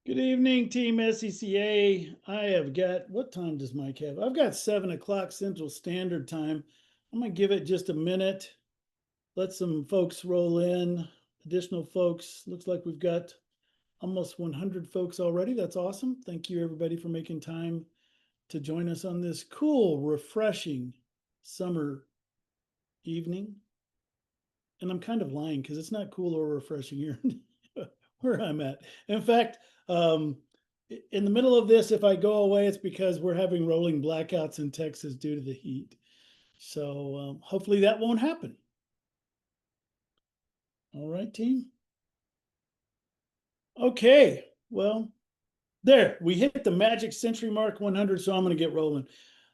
Good evening, Team SCCA. I have got, what time does Mike have? I've got 7 o'clock Central Standard Time. I'm going to give it just a minute. Let some folks roll in, additional folks. Looks like we've got almost 100 folks already. That's awesome. Thank you, everybody, for making time to join us on this cool, refreshing summer evening. And I'm kind of lying because it's not cool or refreshing here where I'm at. In fact, in the middle of this, if I go away, it's because we're having rolling blackouts in Texas due to the heat. So hopefully that won't happen. All right, team. Okay, well, there, we hit the magic century mark 100, so I'm going to get rolling.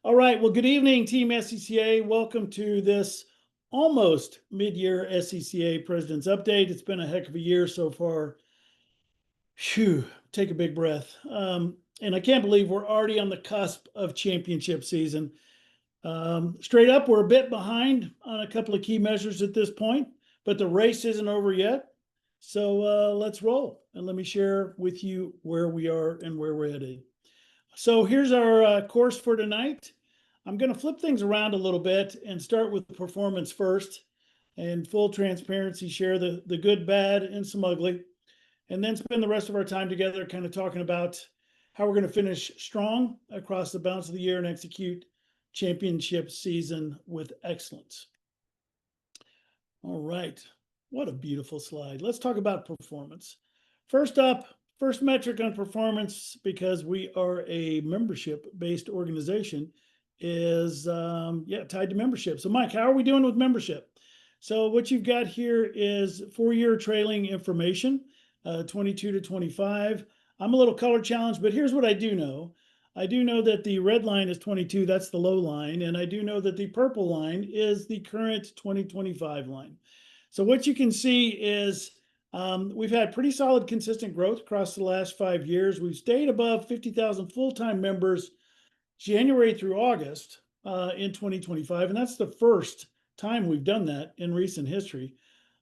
All right, well, good evening, Team SCCA. Welcome to this almost mid-year SCCA President's Update. It's been a heck of a year so far. Phew, take a big breath. And I can't believe we're already on the cusp of championship season. Straight up, we're a bit behind on a couple of key measures at this point, but the race isn't over yet. So let's roll and let me share with you where we are and where we're headed. So here's our course for tonight. I'm going to flip things around a little bit and start with performance first, and full transparency, share the good, bad, and some ugly, and then spend the rest of our time together kind of talking about how we're going to finish strong across the balance of the year and execute championship season with excellence. All right, what a beautiful slide. Let's talk about performance. First up, first metric on performance, because we are a membership-based organization, is tied to membership. So Mike, how are we doing with membership? So what you've got here is 4-year trailing information, 22 to 25. I'm a little color challenged, but here's what I do know. I do know that the red line is 22, that's the low line, and I do know that the purple line is the current 2025 line. So what you can see is we've had pretty solid, consistent growth across the last 5 years. We've stayed above 50,000 full-time members January through August in 2025, and that's the first time we've done that in recent history.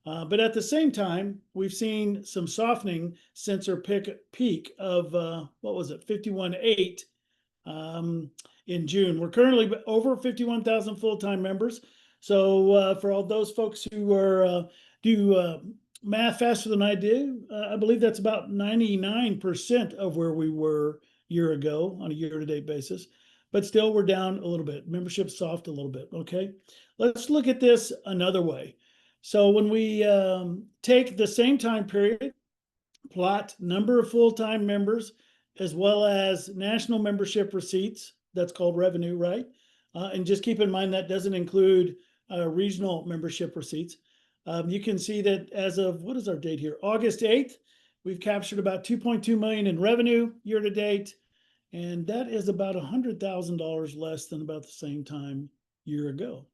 But at the same time, we've seen some softening since our peak of, 51.8 in June. We're currently over 51,000 full-time members. So for all those folks who are do math faster than I do, I believe that's about 99% of where we were a year ago on a year-to-date basis. But still, we're down a little bit. Membership soft a little bit, okay? Let's look at this another way. So when we take the same time period, plot number of full-time members, as well as national membership receipts, that's called revenue, right? And just keep in mind that doesn't include regional membership receipts. You can see that as of, what is our date here? August 8th, we've captured about 2.2 million in revenue year to date. And that is about $100,000 less than about the same time year ago.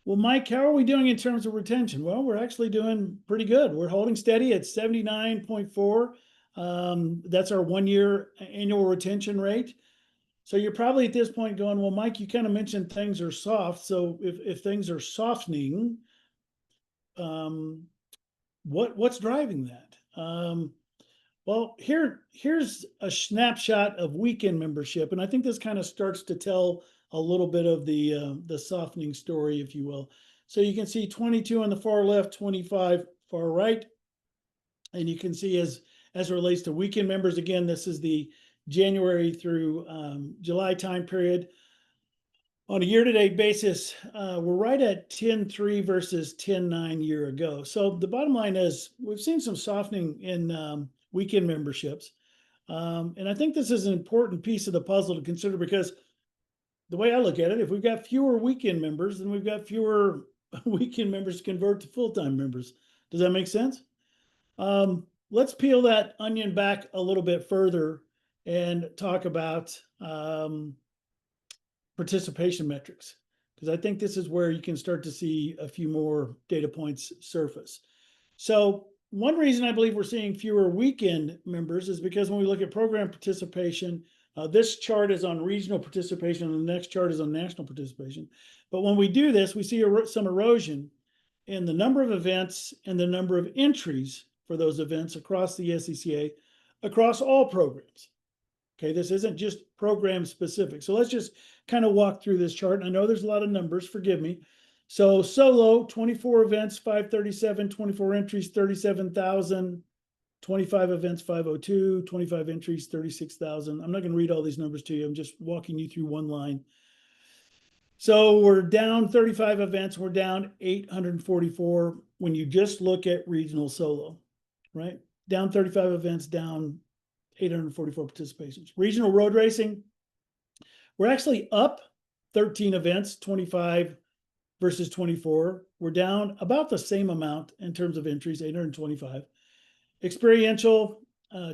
Well, Mike, how are we doing in terms of retention? Well, we're actually doing pretty good. We're holding steady at 79.4. That's our 1-year annual retention rate. So you're probably at this point going, well, Mike, you kind of mentioned things are soft. So if things are softening, what's driving that? Well, here's a snapshot of weekend membership, and I think this kind of starts to tell a little bit of the softening story, if you will. So you can see 22 on the far left, 25 far right, and you can see as it relates to weekend members, again, this is the January through July time period. On a year-to-date basis, we're right at 10.3 versus 10.9 year ago. So the bottom line is we've seen some softening in weekend memberships. And I think this is an important piece of the puzzle to consider, because the way I look at it, if we've got fewer weekend members, then we've got fewer weekend members to convert to full-time members. Does that make sense? Let's peel that onion back a little bit further and talk about participation metrics, because I think this is where you can start to see a few more data points surface. So one reason I believe we're seeing fewer weekend members is because when we look at program participation, this chart is on regional participation and the next chart is on national participation. But when we do this, we see some erosion in the number of events and the number of entries for those events across the SCCA across all programs. Okay, this isn't just program specific. So let's just kind of walk through this chart. And I know there's a lot of numbers, forgive me. So solo, 24 events, 537, 24 entries, 37,000, 25 events, 502, 25 entries, 36,000. I'm not going to read all these numbers to you. I'm just walking you through one line. So we're down 35 events. We're down 844 when you just look at regional solo, right? Down 35 events, down 844 participations. Regional road racing, we're actually up 13 events, 25 versus 24. We're down about the same amount in terms of entries, 825. Experiential,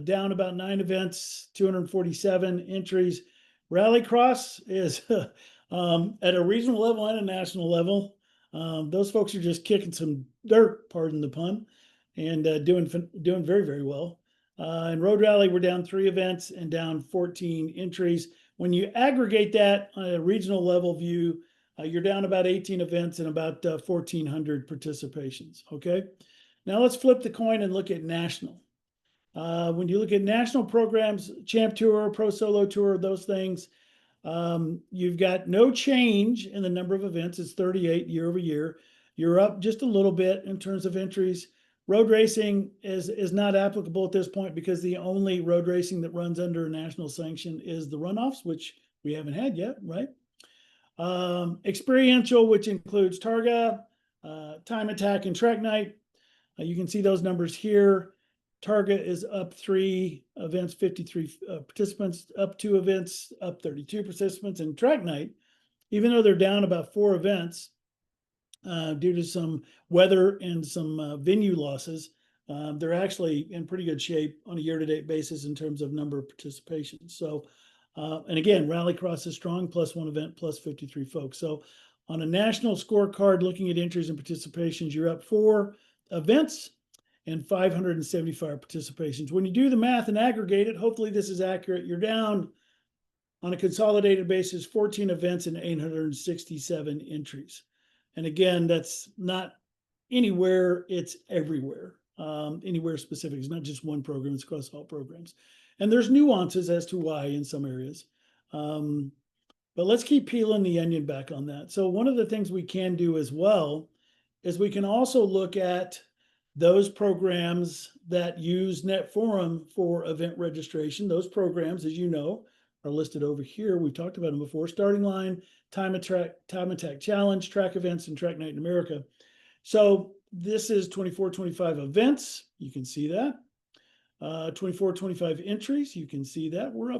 down about 9 events, 247 entries. Rallycross is at a regional level and a national level. Those folks are just kicking some dirt, pardon the pun, and doing very, very well. In Road Rally, we're down 3 events and down 14 entries. When you aggregate that on a regional level view, you're down about 18 events and about 1,400 participations. Okay. Now let's flip the coin and look at national. When you look at national programs, Champ Tour, Pro Solo Tour, those things, you've got no change in the number of events. It's 38 year over year. You're up just a little bit in terms of entries. Road racing is not applicable at this point because the only road racing that runs under a national sanction is the runoffs, which we haven't had yet, right? Experiential, which includes Targa, Time Attack, and Track Night. You can see those numbers here. Targa is up 3 events, 53 participants, up 2 events, up 32 participants. And Track Night, even though they're down about 4 events due to some weather and some venue losses, they're actually in pretty good shape on a year-to-date basis in terms of number of participations. So, and again, Rallycross is strong, plus 1 event, plus 53 folks. So on a national scorecard, looking at entries and participations, you're up 4 events and 575 participations. When you do the math and aggregate it, hopefully this is accurate, you're down on a consolidated basis, 14 events and 867 entries. And again, that's not anywhere, it's everywhere. Anywhere specific. It's not just one program, it's across all programs. And there's nuances as to why in some areas. But let's keep peeling the onion back on that. So one of the things we can do as well is we can also look at those programs that use NetForum for event registration. Those programs, as you know, are listed over here. We've talked about them before. Starting Line, Time Attack Challenge, Track Events, and Track Night in America. So this is 24, 25 events. You can see that. 24, 25 entries. You can see that. We're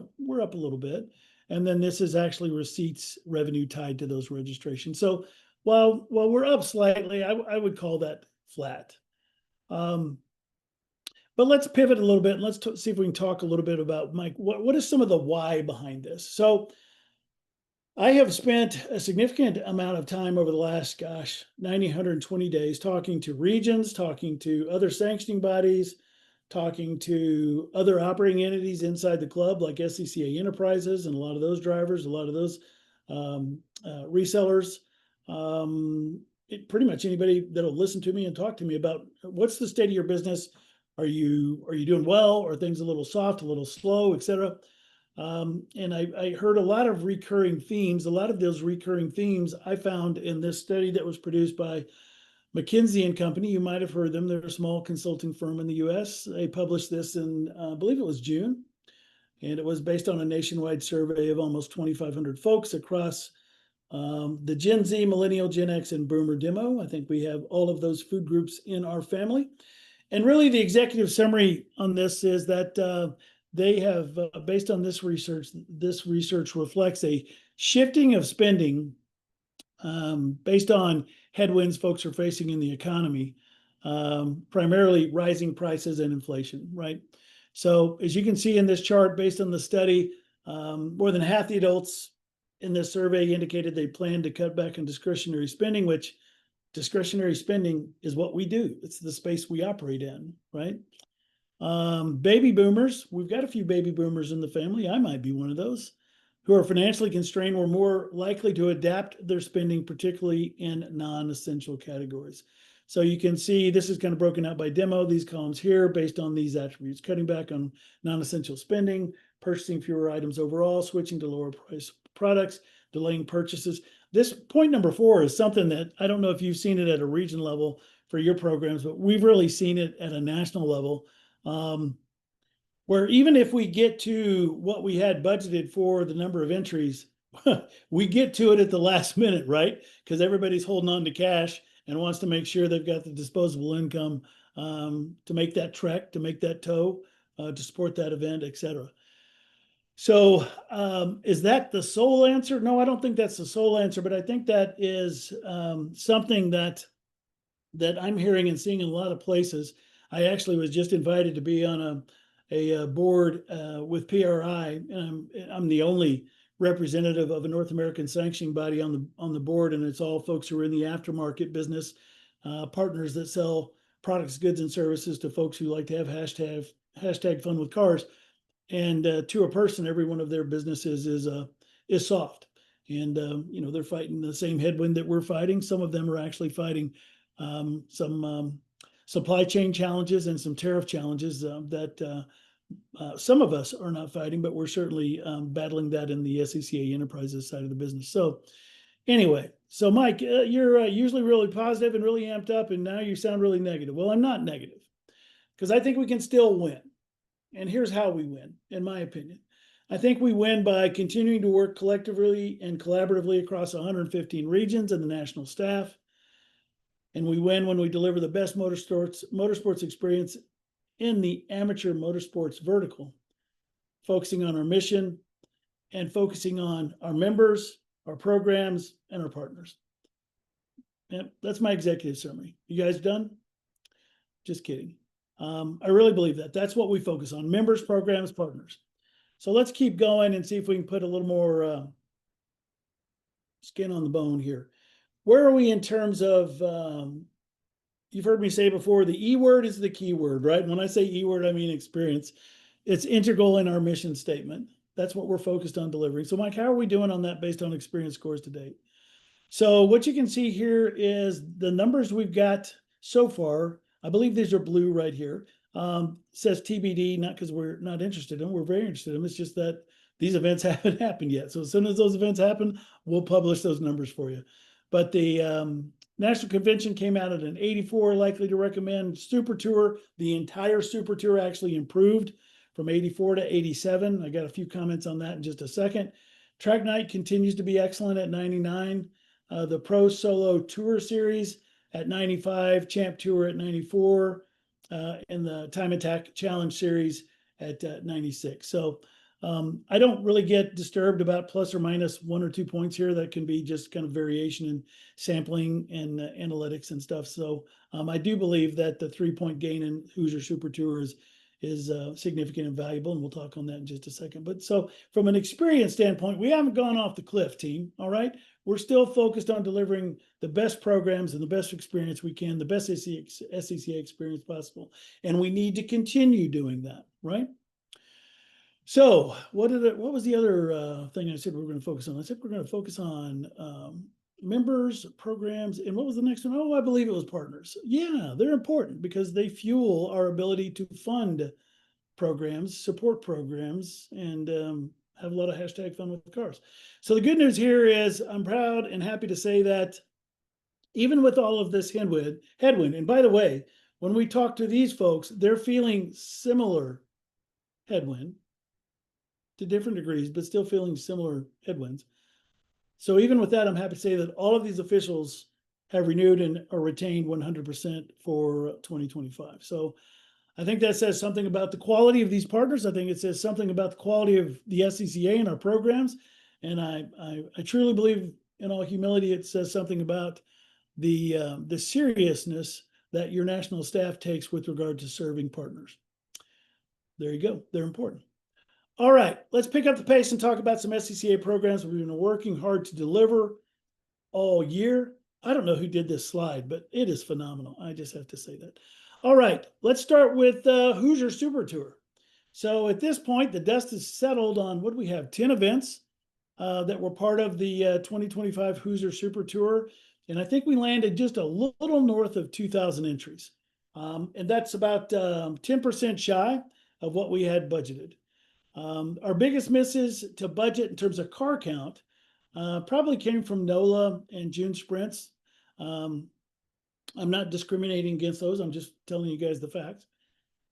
up a little bit. And then this is actually receipts revenue tied to those registrations. So while we're up slightly, I would call that flat. But let's pivot a little bit and let's see if we can talk a little bit about, Mike, what is some of the why behind this? So I have spent a significant amount of time over the last, 90, 120 days talking to regions, talking to other sanctioning bodies, talking to other operating entities inside the club like SCCA Enterprises and a lot of those drivers, a lot of those resellers. Pretty much anybody that'll listen to me and talk to me about what's the state of your business. Are you doing well? Are things a little soft, a little slow, et cetera? And I heard a lot of recurring themes. A lot of those recurring themes I found in this study that was produced by McKinsey and Company. You might have heard them. They're a small consulting firm in the US. They published this in, I believe it was June. And it was based on a nationwide survey of almost 2,500 folks across the Gen Z, Millennial, Gen X, and Boomer demo. I think we have all of those food groups in our family. And really the executive summary on this is that they have, based on this research reflects a shifting of spending based on headwinds folks are facing in the economy, primarily rising prices and inflation, right? So as you can see in this chart, based on the study, more than half the adults in this survey indicated they plan to cut back on discretionary spending, which discretionary spending is what we do. It's the space we operate in, right? Baby boomers, we've got a few baby boomers in the family. I might be one of those who are financially constrained were more likely to adapt their spending, particularly in non-essential categories. So you can see this is kind of broken out by demo, these columns here based on these attributes: cutting back on non-essential spending, purchasing fewer items overall, switching to lower price products, delaying purchases. This point number 4 is something that I don't know if you've seen it at a region level for your programs, but we've really seen it at a national level. Where even if we get to what we had budgeted for the number of entries, we get to it at the last minute, right? Because everybody's holding on to cash and wants to make sure they've got the disposable income to make that trek, to make that tow, to support that event, etc. So is that the sole answer? No, I don't think that's the sole answer, but I think that is something that I'm hearing and seeing in a lot of places. I actually was just invited to be on a board with PRI, and I'm the only representative of a North American sanctioning body on the board, and it's all folks who are in the aftermarket business, partners that sell products, goods, and services to folks who like to have hashtag fun with cars. And to a person, every one of their businesses is soft, and they're fighting the same headwind that we're fighting. Some of them are actually fighting some supply chain challenges and some tariff challenges that some of us are not fighting, but we're certainly battling that in the SCCA Enterprises side of the business. So anyway, so Mike, you're usually really positive and really amped up, and now you sound really negative. Well, I'm not negative, because I think we can still win. And here's how we win, in my opinion. I think we win by continuing to work collectively and collaboratively across 115 regions and the national staff. And we win when we deliver the best motorsports experience in the amateur motorsports vertical, focusing on our mission and focusing on our members, our programs, and our partners. And that's my executive summary. You guys done? Just kidding. I really believe that. That's what we focus on: members, programs, partners. So let's keep going and see if we can put a little more skin on the bone here. Where are we in terms of, you've heard me say before, the E word is the key word, right? When I say E word, I mean experience. It's integral in our mission statement. That's what we're focused on delivering. So Mike, how are we doing on that based on experience scores to date? So what you can see here is the numbers we've got so far. I believe these are blue right here. Says TBD, not because we're not interested in them. We're very interested in them. It's just that these events haven't happened yet. So as soon as those events happen, we'll publish those numbers for you. But the National Convention came out at an 84, likely to recommend. Super Tour, the entire Super Tour actually improved from 84 to 87. I got a few comments on that in just a second. Track Night continues to be excellent at 99. The Pro Solo Tour Series at 95, Champ Tour at 94, and the Time Attack Challenge Series at 96. So I don't really get disturbed about plus or minus 1 or 2 points here. That can be just kind of variation in sampling and analytics and stuff. So I do believe that the 3-point gain in Hoosier Super Tour is significant and valuable, and we'll talk on that in just a second. But so from an experience standpoint, we haven't gone off the cliff, team. All right, we're still focused on delivering the best programs and the best experience we can, the best SCCA experience possible, and we need to continue doing that, right? So what was the other thing I said we were going to focus on? I said we're going to focus on members, programs, and what was the next one? Oh, I believe it was partners. Yeah, they're important because they fuel our ability to fund programs, support programs, and have a lot of hashtag fun with cars. So the good news here is I'm proud and happy to say that even with all of this headwind, and by the way, when we talk to these folks, they're feeling similar headwind to different degrees, but still feeling similar headwinds. So even with that, I'm happy to say that all of these officials have renewed and are retained 100% for 2025. So I think that says something about the quality of these partners. I think it says something about the quality of the SCCA and our programs. And I truly believe, in all humility, it says something about the seriousness that your national staff takes with regard to serving partners. There you go. They're important. All right, let's pick up the pace and talk about some SCCA programs we've been working hard to deliver all year. I don't know who did this slide, but it is phenomenal. I just have to say that. All right, let's start with Hoosier Super Tour. So at this point, the dust is settled on, what do we have, 10 events that were part of the 2025 Hoosier Super Tour. And I think we landed just a little north of 2,000 entries. And that's about 10% shy of what we had budgeted. Our biggest misses to budget in terms of car count probably came from NOLA and June sprints. I'm not discriminating against those. I'm just telling you guys the facts.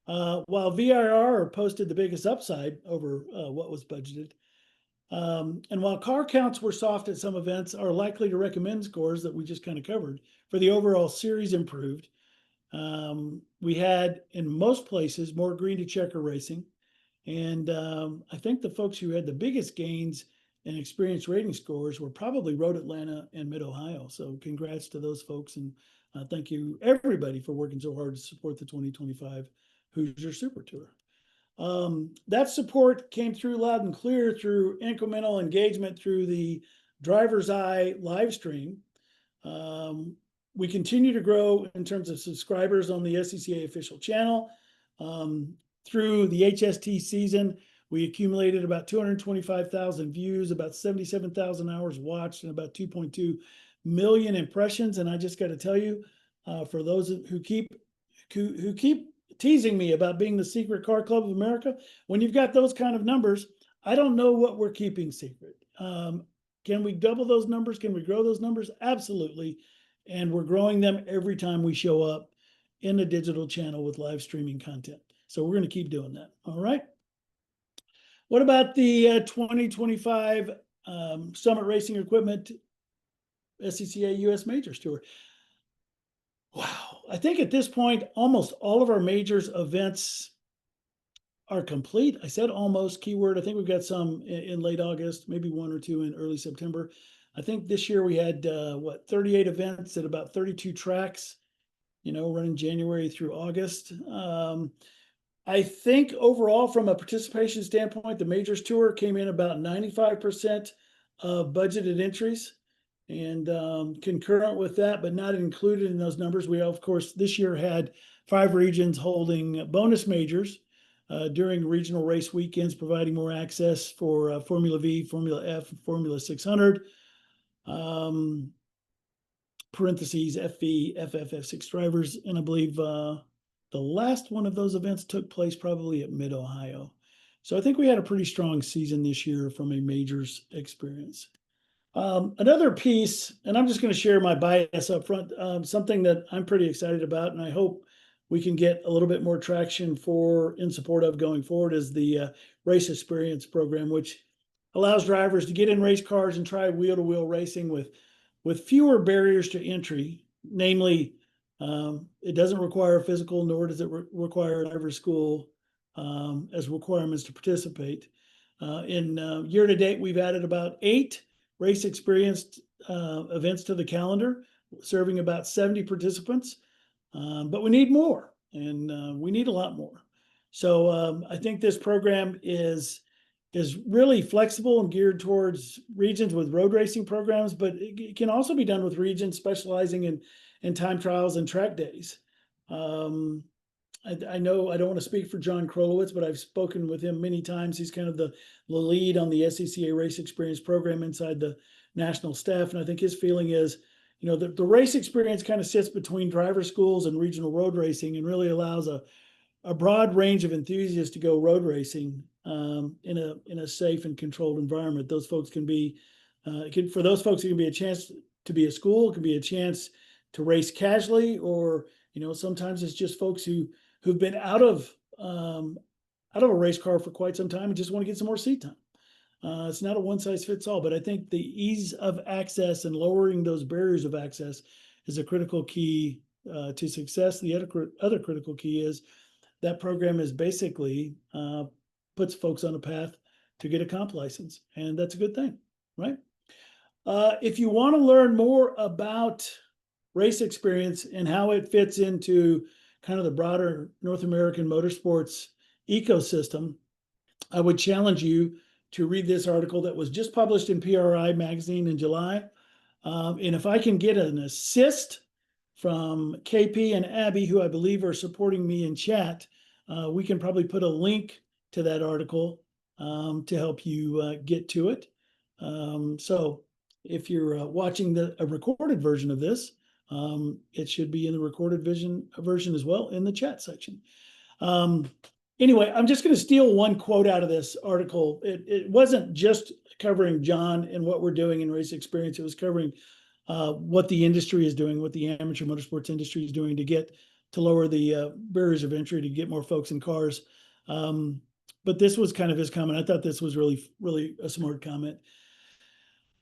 While VIR posted the biggest upside over what was budgeted. And while car counts were soft at some events, our likely to recommend scores that we just kind of covered for the overall series improved. We had in most places more green to checker racing. And I think the folks who had the biggest gains and experience rating scores were probably Road Atlanta and Mid Ohio. So congrats to those folks. And thank you everybody for working so hard to support the 2025 Hoosier Super Tour. That support came through loud and clear through incremental engagement through the Driver's Eye live stream. We continue to grow in terms of subscribers on the SCCA official channel. Through the HST season, we accumulated about 225,000 views, about 77,000 hours watched, and about 2.2 million impressions. And I just got to tell you, for those who keep teasing me about being the secret car club of America, when you've got those kind of numbers, I don't know what we're keeping secret. Can we double those numbers? Can we grow those numbers? Absolutely. And we're growing them every time we show up in the digital channel with live streaming content. So we're going to keep doing that. All right. What about the 2025 Summit Racing Equipment SCCA US Majors Tour? Wow. I think at this point, almost all of our majors events are complete. I said almost, keyword. I think we've got some in late August, maybe one or two in early September. I think this year we had 38 events at about 32 tracks, running January through August. I think overall, from a participation standpoint, the Majors Tour came in about 95% of budgeted entries. And concurrent with that, but not included in those numbers, we, of course, this year had 5 regions holding bonus majors during regional race weekends, providing more access for Formula V, Formula F, and Formula 600. Parentheses, FV, FF, F6 drivers. And I believe the last one of those events took place probably at Mid Ohio. So I think we had a pretty strong season this year from a majors experience. Another piece, and I'm just going to share my bias up front, something that I'm pretty excited about, and I hope we can get a little bit more traction in support of going forward, is the Race Experience program, which allows drivers to get in race cars and try wheel-to-wheel racing with fewer barriers to entry. Namely, it doesn't require a physical, nor does it require a driver school as requirements to participate. In year to date, we've added about 8 race experienced events to the calendar, serving about 70 participants. But we need more, and we need a lot more. So I think this program is really flexible and geared towards regions with road racing programs, but it can also be done with regions specializing in time trials and track days. I know I don't want to speak for John Krolowitz, but I've spoken with him many times. He's kind of the lead on the SCCA Race Experience program inside the national staff. And I think his feeling is, the race experience kind of sits between driver schools and regional road racing and really allows a broad range of enthusiasts to go road racing in a safe and controlled environment. Those folks can be, for those folks, it can be a chance to be a school, it can be a chance to race casually, or, sometimes it's just folks who've been out of a race car for quite some time and just want to get some more seat time. It's not a one size fits all, but I think the ease of access and lowering those barriers of access is a critical key to success. The other critical key is that program is basically puts folks on a path to get a comp license, and that's a good thing, right? If you want to learn more about Race Experience and how it fits into kind of the broader North American motorsports ecosystem, I would challenge you to read this article that was just published in PRI magazine in July. And if I can get an assist from KP and Abby, who I believe are supporting me in chat, we can probably put a link to that article to help you get to it. So if you're watching a recorded version of this, it should be in the recorded version as well in the chat section. Anyway, I'm just going to steal one quote out of this article. It wasn't just covering John and what we're doing in Race Experience. It was covering what the industry is doing, what the amateur motorsports industry is doing to lower the barriers of entry, to get more folks in cars. But this was kind of his comment. I thought this was really, really a smart comment.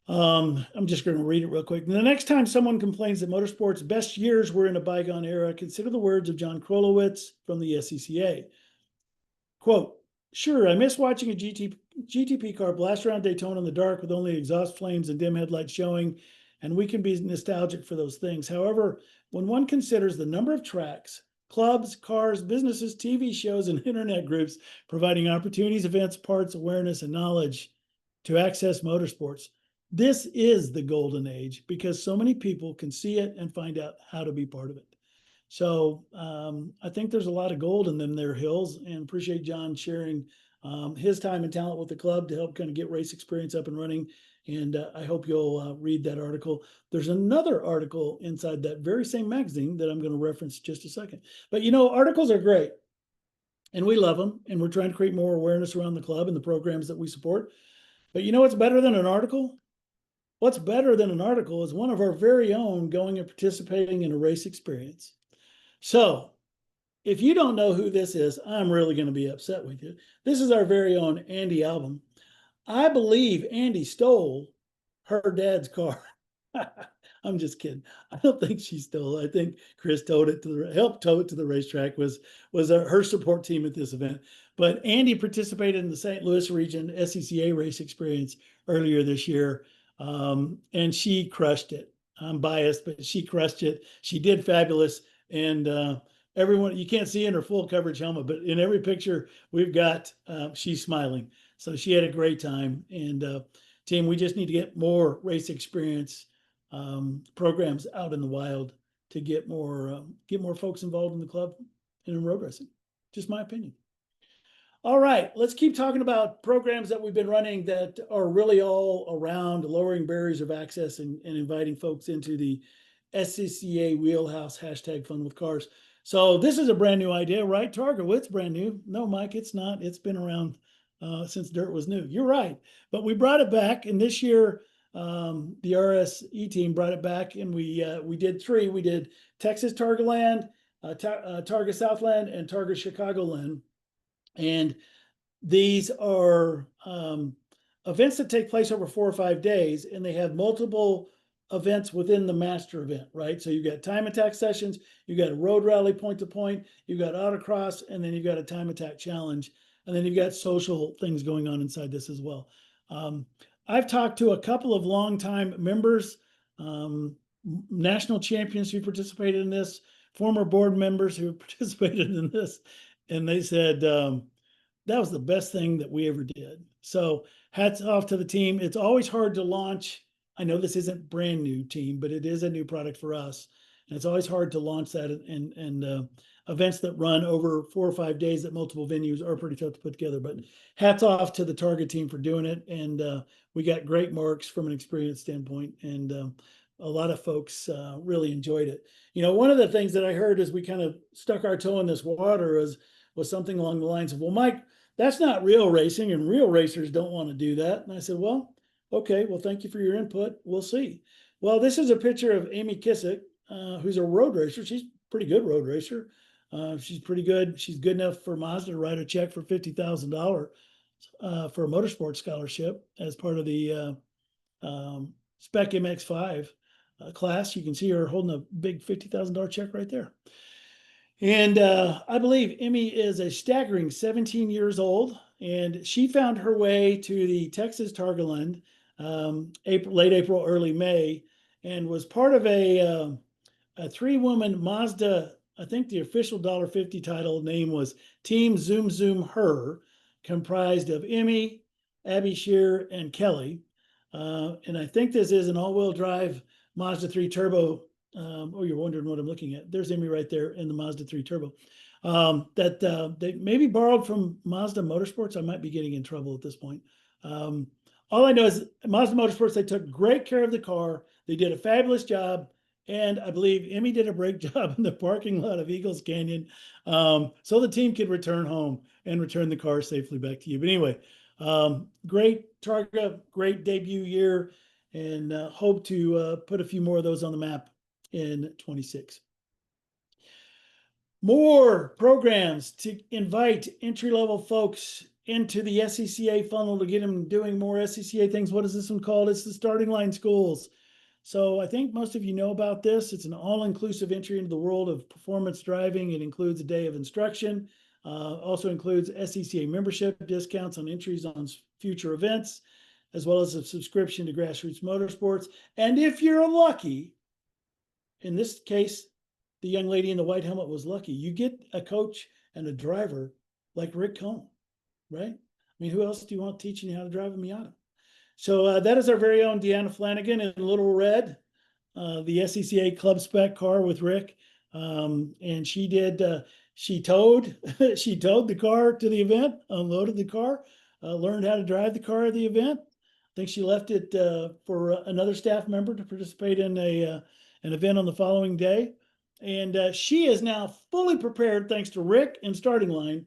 I'm just going to read it real quick. The next time someone complains that motorsports' best years were in a bygone era, consider the words of John Krolowitz from the SCCA. Quote, "Sure, I miss watching a GTP car blast around Daytona in the dark with only exhaust flames and dim headlights showing, and we can be nostalgic for those things. However, when one considers the number of tracks, clubs, cars, businesses, TV shows, and internet groups providing opportunities, events, parts, awareness, and knowledge to access motorsports, this is the golden age because so many people can see it and find out how to be part of it." So I think there's a lot of gold in them there hills, and appreciate John sharing his time and talent with the club to help kind of get Race Experience up and running. And I hope you'll read that article. There's another article inside that very same magazine that I'm going to reference just a second. But articles are great and we love them, and we're trying to create more awareness around the club and the programs that we support. But what's better than an article? What's better than an article is one of our very own going and participating in a Race Experience. So if you don't know who this is, I'm really going to be upset with you. This is our very own Andy Album. I believe Andy stole her dad's car. I'm just kidding. I don't think she stole it. I think Chris helped tow it to the racetrack, was her support team at this event. But Andy participated in the St. Louis region SCCA Race Experience earlier this year, and she crushed it. I'm biased, but she crushed it. She did fabulous. And everyone, you can't see in her full coverage helmet, but in every picture we've got, she's smiling. So she had a great time. And team, we just need to get more Race Experience programs out in the wild to get more folks involved in the club and in road racing. Just my opinion. All right, let's keep talking about programs that we've been running that are really all around lowering barriers of access and inviting folks into the SCCA wheelhouse, #Fun with Cars. So this is a brand new idea, right, Targo? It's brand new. No, Mike, it's not. It's been around since dirt was new. You're right. But we brought it back, and this year the RSE team brought it back, and we did three. We did Texas Targaland, Targa Southland, and Targa Chicagoland. And these are events that take place over 4 or 5 days, and they have multiple events within the master event, right? So you've got time attack sessions, you've got a road rally point to point, you've got autocross, and then you've got a time attack challenge. And then you've got social things going on inside this as well. I've talked to a couple of longtime members, national champions who participated in this, former board members who participated in this, and they said that was the best thing that we ever did. So hats off to the team. It's always hard to launch. I know this isn't brand new, team, but it is a new product for us. And it's always hard to launch that, and events that run over 4 or 5 days at multiple venues are pretty tough to put together. But hats off to the Targa team for doing it. And we got great marks from an experience standpoint. And a lot of folks really enjoyed it. One of the things that I heard as we kind of stuck our toe in this water was something along the lines of, well, Mike, that's not real racing, and real racers don't want to do that. And I said, well, okay, well, thank you for your input. We'll see. Well, this is a picture of Amy Kissick, who's a road racer. She's a pretty good road racer. She's pretty good. She's good enough for Mazda to write a check for $50,000 for a motorsports scholarship as part of the Spec MX5 class. You can see her holding a big $50,000 check right there. And I believe Emmy is a staggering 17 years old, and she found her way to the Texas Targaland late April, early May, and was part of a 3-woman Mazda. I think the official $1.50 title name was Team Zoom Zoom Her, comprised of Emmy, Abby Shear, and Kelly. And I think this is an all-wheel drive Mazda 3 Turbo. Oh, you're wondering what I'm looking at. There's Emmy right there in the Mazda 3 Turbo. That they maybe borrowed from Mazda Motorsports. I might be getting in trouble at this point. all I know is Mazda Motorsports, they took great care of the car. They did a fabulous job. And I believe Emmy did a great job in the parking lot of Eagles Canyon. So the team could return home and return the car safely back to you. But anyway, great Targa, great debut year, and hope to put a few more of those on the map in 26. More programs to invite entry-level folks into the SCCA funnel to get them doing more SCCA things. What is this one called? It's the Starting Line Schools. So I think most of you know about this. It's an all-inclusive entry into the world of performance driving. It includes a day of instruction, also includes SCCA membership, discounts on entries on future events, as well as a subscription to Grassroots Motorsports. And if you're lucky, in this case, the young lady in the white helmet was lucky. You get a coach and a driver like Rick Cohn, right? I mean, who else do you want teaching you how to drive a Miata? So that is our very own Deanna Flanagan in Little Red, the SCCA Club Spec car with Rick. And she did, she towed the car to the event, unloaded the car, learned how to drive the car at the event. I think she left it for another staff member to participate in an event on the following day. And she is now fully prepared, thanks to Rick and Starting Line,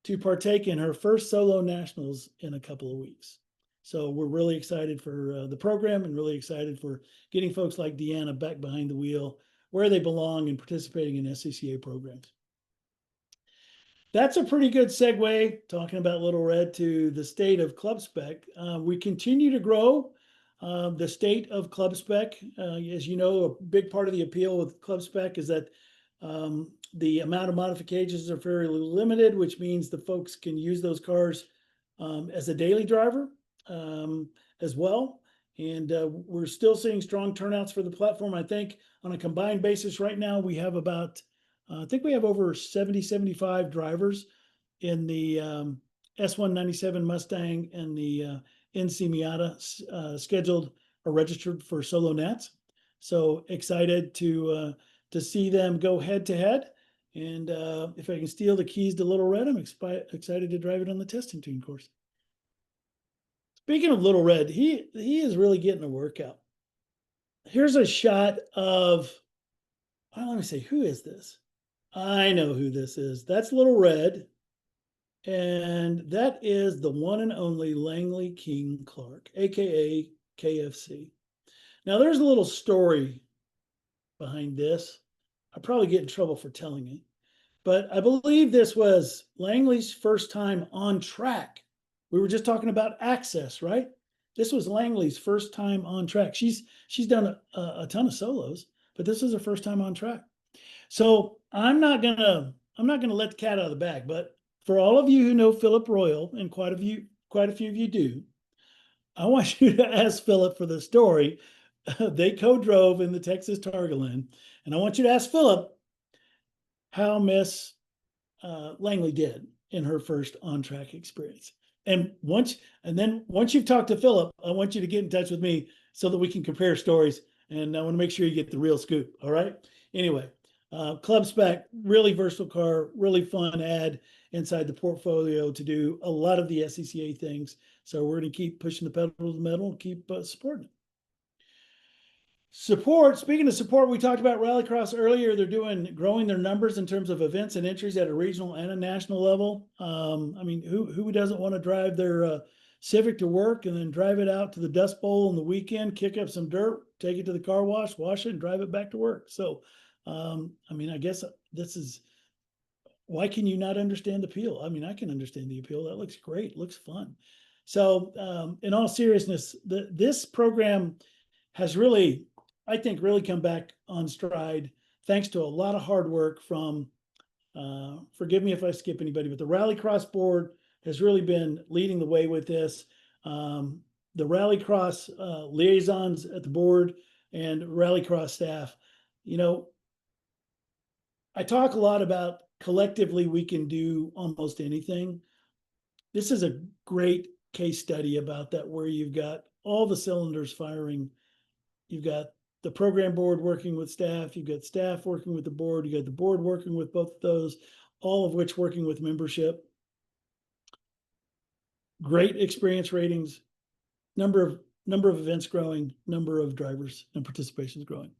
to partake in her first solo nationals in a couple of weeks. So we're really excited for the program and really excited for getting folks like Deanna back behind the wheel where they belong and participating in SCCA programs. That's a pretty good segue, talking about Little Red, to the state of Club Spec. We continue to grow the state of Club Spec. As you know, a big part of the appeal with Club Spec is that the amount of modifications are fairly limited, which means the folks can use those cars as a daily driver as well. And we're still seeing strong turnouts for the platform. I think on a combined basis right now, we have about, I think we have over 70, 75 drivers in the S197 Mustang and the NC Miata scheduled or registered for solo nats. So excited to see them go head to head. And if I can steal the keys to Little Red, I'm excited to drive it on the testing tune course. Speaking of Little Red, he is really getting a workout. Here's a shot of, well, let me say, who is this? I know who this is. That's Little Red. And that is the one and only Langley King Clark, AKA KFC. Now, there's a little story behind this. I'll probably get in trouble for telling it, but I believe this was Langley's first time on track. We were just talking about access, right? This was Langley's first time on track. She's done a ton of solos, but this was her first time on track. So I'm not gonna let the cat out of the bag, but for all of you who know Philip Royal, and quite a few of you do, I want you to ask Philip for the story. They co-drove in the Texas Targa, and I want you to ask Philip how Miss Langley did in her first on-track experience. And once you've talked to Philip, I want you to get in touch with me so that we can compare stories. And I want to make sure you get the real scoop. All right. Anyway, Club Spec, really versatile car, really fun ad inside the portfolio to do a lot of the SCCA things. So we're going to keep pushing the pedal to the metal and keep supporting it. Support, speaking of support, we talked about Rallycross earlier. They're growing their numbers in terms of events and entries at a regional and a national level. I mean, who doesn't want to drive their Civic to work and then drive it out to the Dust Bowl on the weekend, kick up some dirt, take it to the car wash it, and drive it back to work? So, I mean, I guess this is, why can you not understand the appeal? I mean, I can understand the appeal. That looks great. Looks fun. So, in all seriousness, this program has really, I think, really come back on stride thanks to a lot of hard work from, forgive me if I skip anybody, but the Rallycross board has really been leading the way with this. The Rallycross liaisons at the board and Rallycross staff, you know, I talk a lot about collectively we can do almost anything. This is a great case study about that, where you've got all the cylinders firing. You've got the program board working with staff, you've got staff working with the board, you got the board working with both of those, all of which working with membership. Great experience ratings, Number of events growing, number of drivers and participations growing.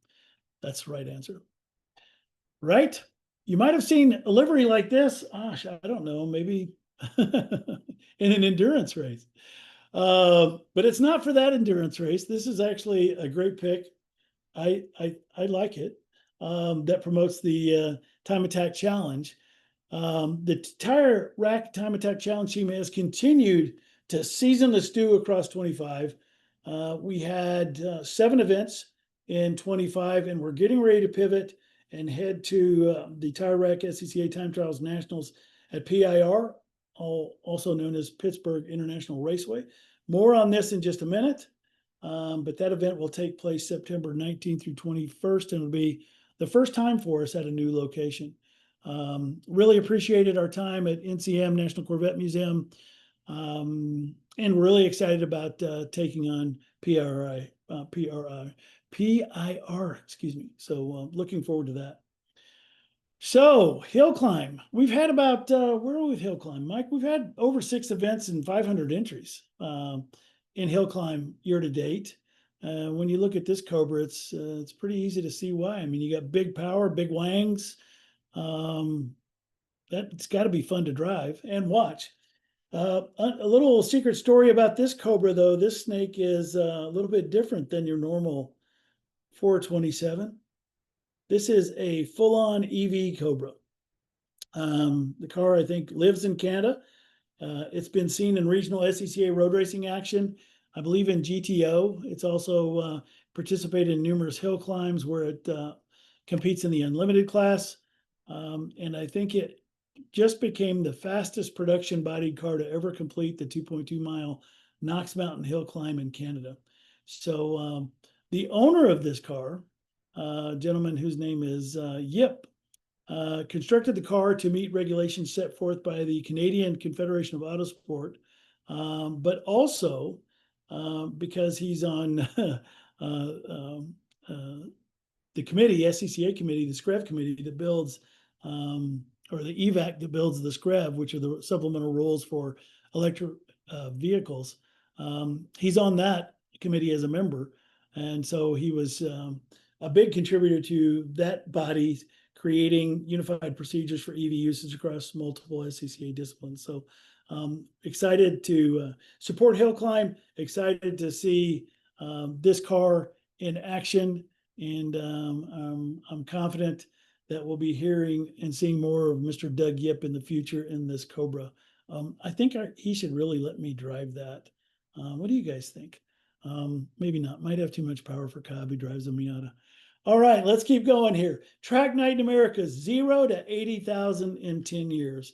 That's the right answer. Right? You might have seen a livery like this. Gosh, I don't know, maybe in an endurance race. But it's not for that endurance race. This is actually a great pick. I like it. That promotes the Time Attack Challenge. The Tire Rack Time Attack Challenge team has continued to season the stew across 25. We had 7 events in 25, and we're getting ready to pivot and head to the Tire Rack SCCA Time Trials Nationals at PIR, also known as Pittsburgh International Raceway. More on this in just a minute, but that event will take place September 19th through 21st, and it'll be the first time for us at a new location. Really appreciated our time at NCM, National Corvette Museum, and really excited about taking on PIR, excuse me. So looking forward to that. So hill climb, we've had about, where are we with hill climb, Mike? We've had over 6 events and 500 entries in hill climb year to date. When you look at this Cobra, it's pretty easy to see why. I mean, you got big power, big wangs. That's got to be fun to drive and watch. A little secret story about this Cobra, though. This snake is a little bit different than your normal 427. This is a full-on EV Cobra. The car, I think, lives in Canada. It's been seen in regional SCCA road racing action, I believe in GTO. It's also participated in numerous hill climbs where it competes in the unlimited class. And I think it just became the fastest production bodied car to ever complete the 2.2 mile Knox Mountain hill climb in Canada. So the owner of this car, a gentleman whose name is Yip, constructed the car to meet regulations set forth by the Canadian Confederation of Autosport, but also because he's on the committee, SCCA committee, the SCREV committee that builds, or the EVAC that builds the SCREV, which are the supplemental rules for electric vehicles. He's on that committee as a member. And so he was a big contributor to that body creating unified procedures for EV usage across multiple SCCA disciplines. So excited to support hill climb, excited to see this car in action. And I'm confident that we'll be hearing and seeing more of Mr. Doug Yip in the future in this Cobra. I think he should really let me drive that. What do you guys think? Maybe not. Might have too much power for Cobb. He drives a Miata. All right, let's keep going here. Track night in America, 0 to 80,000 in 10 years.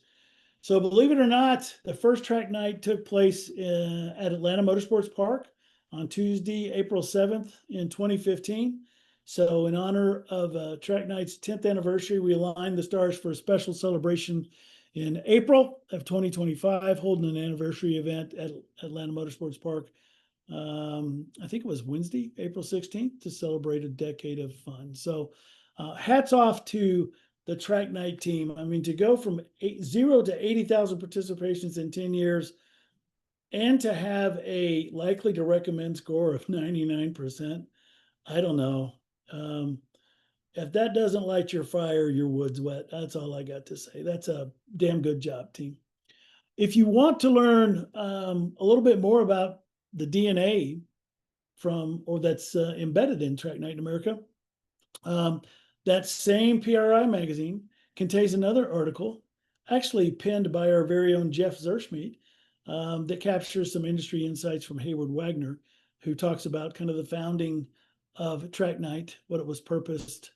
So believe it or not, the first track night took place at Atlanta Motorsports Park on Tuesday, April 7th in 2015. So in honor of Track Night's 10th anniversary, we aligned the stars for a special celebration in April of 2025, holding an anniversary event at Atlanta Motorsports Park. I think it was Wednesday, April 16th, to celebrate a decade of fun. So hats off to the Track Night team. I mean, to go from 0 to 80,000 participations in 10 years and to have a likely to recommend score of 99%, I don't know. If that doesn't light your fire, your wood's wet. That's all I got to say. That's a damn good job, team. If you want to learn a little bit more about the DNA that's embedded in Track Night in America, that same PRI magazine contains another article, actually penned by our very own Jeff Zerschmidt, that captures some industry insights from Hayward Wagner, who talks about kind of the founding of Track Night, what it was purposed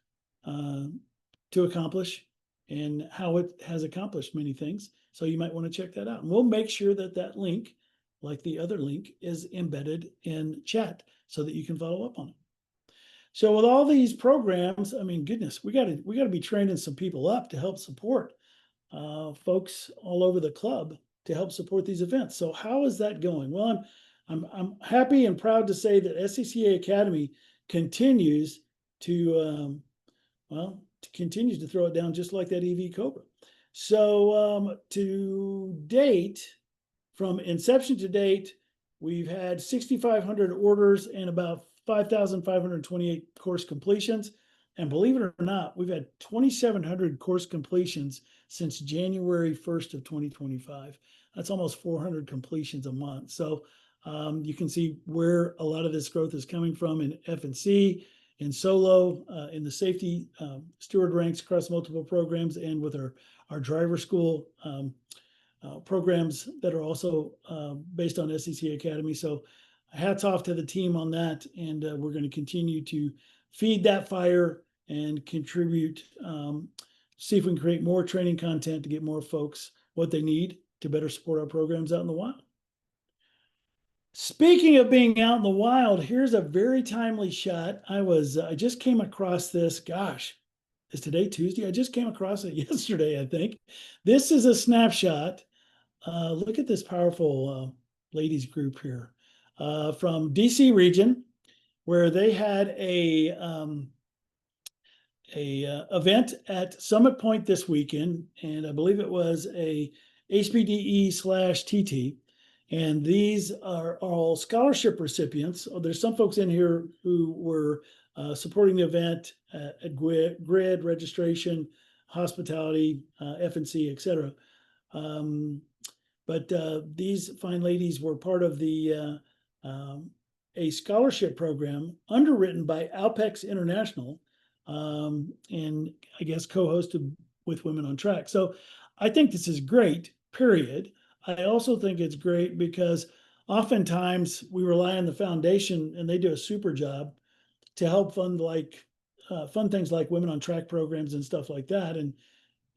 to accomplish, and how it has accomplished many things. So you might want to check that out. And we'll make sure that that link, like the other link, is embedded in chat so that you can follow up on it. So with all these programs, I mean, goodness, we got to be training some people up to help support folks all over the club to help support these events. So how is that going? Well, I'm happy and proud to say that SCCA Academy continues to continues to throw it down just like that EV Cobra. So to date, from inception to date, We've had 6,500 orders and about 5,528 course completions. And believe it or not, we've had 2,700 course completions since January 1st of 2025. That's almost 400 completions a month. So you can see where a lot of this growth is coming from in F&C, in solo, in the safety steward ranks across multiple programs, and with our driver school programs that are also based on SCCA Academy. So hats off to the team on that. And we're going to continue to feed that fire and contribute, see if we can create more training content to get more folks what they need to better support our programs out in the wild. Speaking of being out in the wild, here's a very timely shot. I just came across this. Gosh, is today Tuesday? I just came across it yesterday, I think. This is a snapshot. Look at this powerful ladies group here from DC region, where they had a event at Summit Point this weekend, and I believe it was a HBDE/TT. And these are all scholarship recipients. There's some folks in here who were supporting the event at grid, registration, hospitality, F&C, etc. But these fine ladies were part of the a scholarship program underwritten by Alpex International, and I guess co-hosted with Women on Track. So I think this is great, period. I also think it's great because oftentimes we rely on the foundation, and they do a super job to help fund things like Women on Track programs and stuff like that. And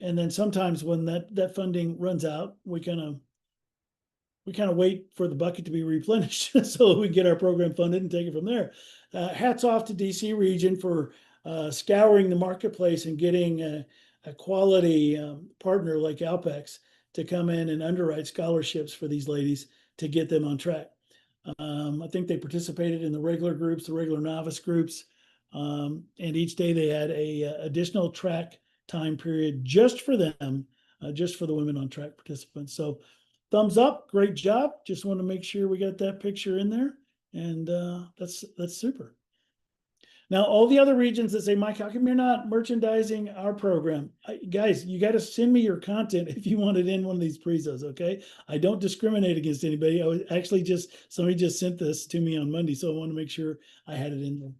then sometimes when that funding runs out, we kind of wait for the bucket to be replenished so we get our program funded and take it from there. Hats off to DC region for scouring the marketplace and getting a quality partner like Alpex to come in and underwrite scholarships for these ladies to get them on track. I think they participated in the regular groups, the regular novice groups, and each day they had a additional track time period just for them, just for the Women on Track participants. So thumbs up, great job. Just want to make sure we got that picture in there, and that's super. Now, all the other regions that say, Mike, how come you're not merchandising our program? Guys, you got to send me your content if you want it in one of these prezos, okay? I don't discriminate against anybody. I was actually somebody just sent this to me on Monday, so I want to make sure I had it in there.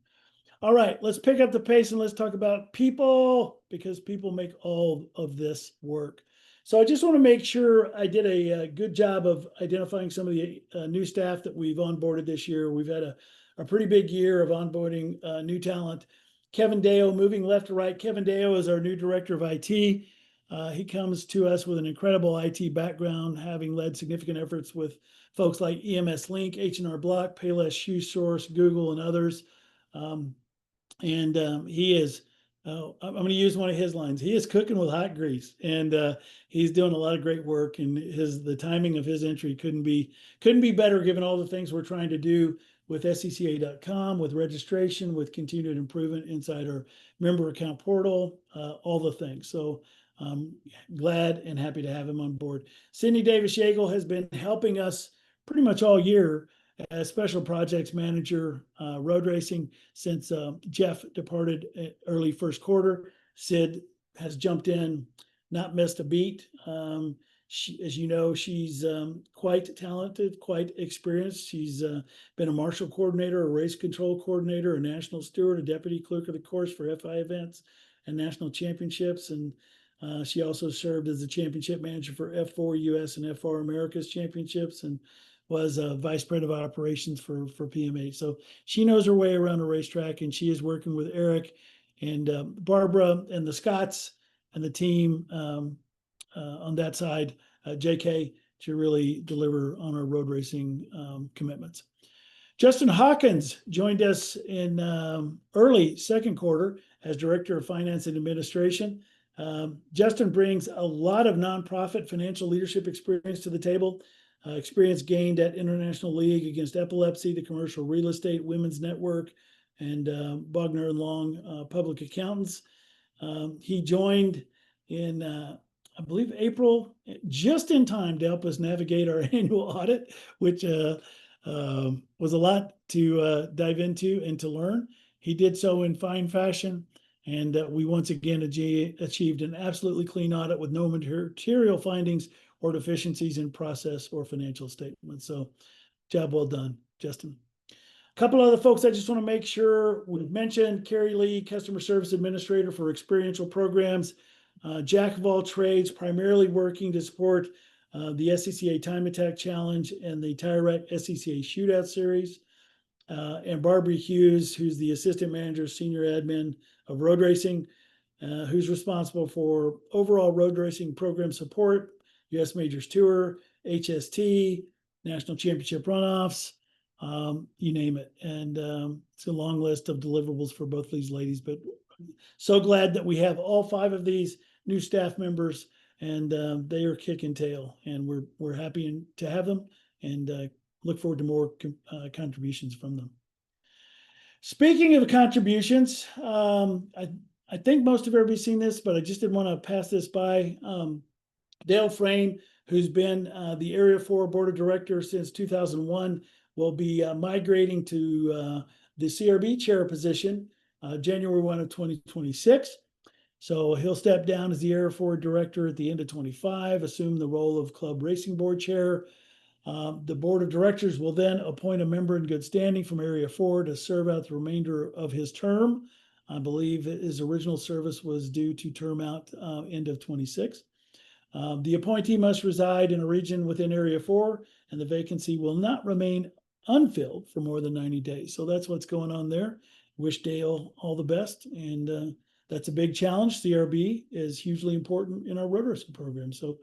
All right, let's pick up the pace and let's talk about people, because people make all of this work. So I just want to make sure I did a good job of identifying some of the new staff that we've onboarded this year. We've had a pretty big year of onboarding new talent. Kevin Deo, moving left to right. Kevin Deo is our new director of IT. He comes to us with an incredible IT background, having led significant efforts with folks like EMS Link, H&R Block, Payless Shoe Source, Google, and others. He is, I'm going to use one of his lines. He is cooking with hot grease, and he's doing a lot of great work. And the timing of his entry couldn't be better, given all the things we're trying to do with SCCA.com, with registration, with continued improvement inside our member account portal, all the things. So I'm glad and happy to have him on board. Sydney Davis-Yeagle has been helping us pretty much all year as special projects manager, road racing, since Jeff departed early first quarter. Sid has jumped in, not missed a beat. As you know, she's quite talented, quite experienced. She's been a marshal coordinator, a race control coordinator, a national steward, a deputy clerk of the course for FI events and national championships. And she also served as the championship manager for F4 US and F4 Americas championships, and was vice president of operations for PMA. So she knows her way around a racetrack, and she is working with Eric and Barbara and the Scotts and the team on that side, JK, to really deliver on our road racing commitments. Justin Hawkins joined us in early second quarter as Director of Finance and Administration. Justin brings a lot of nonprofit financial leadership experience to the table. Experience gained at International League Against Epilepsy, the Commercial Real Estate Women's Network, and Bogner and Long Public Accountants. He joined in, I believe, April, just in time to help us navigate our annual audit, which Was a lot to dive into and to learn. He did so in fine fashion. And we once again achieved an absolutely clean audit with no material findings or deficiencies in process or financial statements. So job well done, Justin. A couple other folks I just want to make sure we've mentioned: Carrie Lee, Customer Service Administrator for Experiential Programs, jack of all trades, primarily working to support the SCCA Time Attack Challenge and the Tire Rack SCCA Shootout Series. And Barbara Hughes, who's the Assistant Manager, Senior Admin of Road Racing, who's responsible for overall road racing program support, US Majors Tour, HST, National Championship runoffs, you name it. And it's a long list of deliverables for both of these ladies, but so glad that we have all 5 of these new staff members, and they are kicking tail, and we're happy to have them, and look forward to more contributions from them. Speaking of contributions, I think most of everybody's seen this, but I just didn't want to pass this by. Dale Frame, who's been the Area 4 Board of Directors since 2001, will be migrating to the CRB chair position January 1 of 2026. So he'll step down as the Area 4 Director at the end of 25, assume the role of Club Racing Board Chair. The Board of Directors will then appoint a member in good standing from Area 4 to serve out the remainder of his term. I believe his original service was due to term out end of 26. The appointee must reside in a region within Area 4, and the vacancy will not remain unfilled for more than 90 days. So that's what's going on there. Wish Dale all the best, and that's a big challenge. CRB is hugely important in our road racing program. So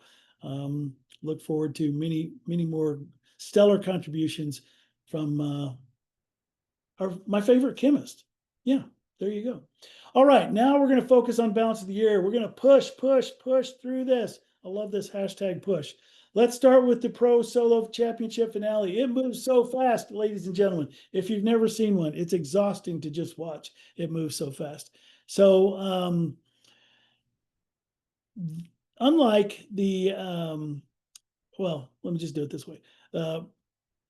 look forward to many more stellar contributions from my favorite chemist. Yeah, there you go. All right, now we're going to focus on balance of the year. We're going to push through this. I love this hashtag push. Let's start with the Pro Solo Championship finale. It moves so fast, ladies and gentlemen. If you've never seen one, it's exhausting to just watch. It moves so fast. So unlike the, well, let me just do it this way.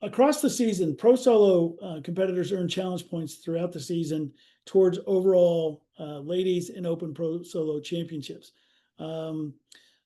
Across the season, Pro Solo competitors earn challenge points throughout the season towards overall ladies and open Pro Solo championships.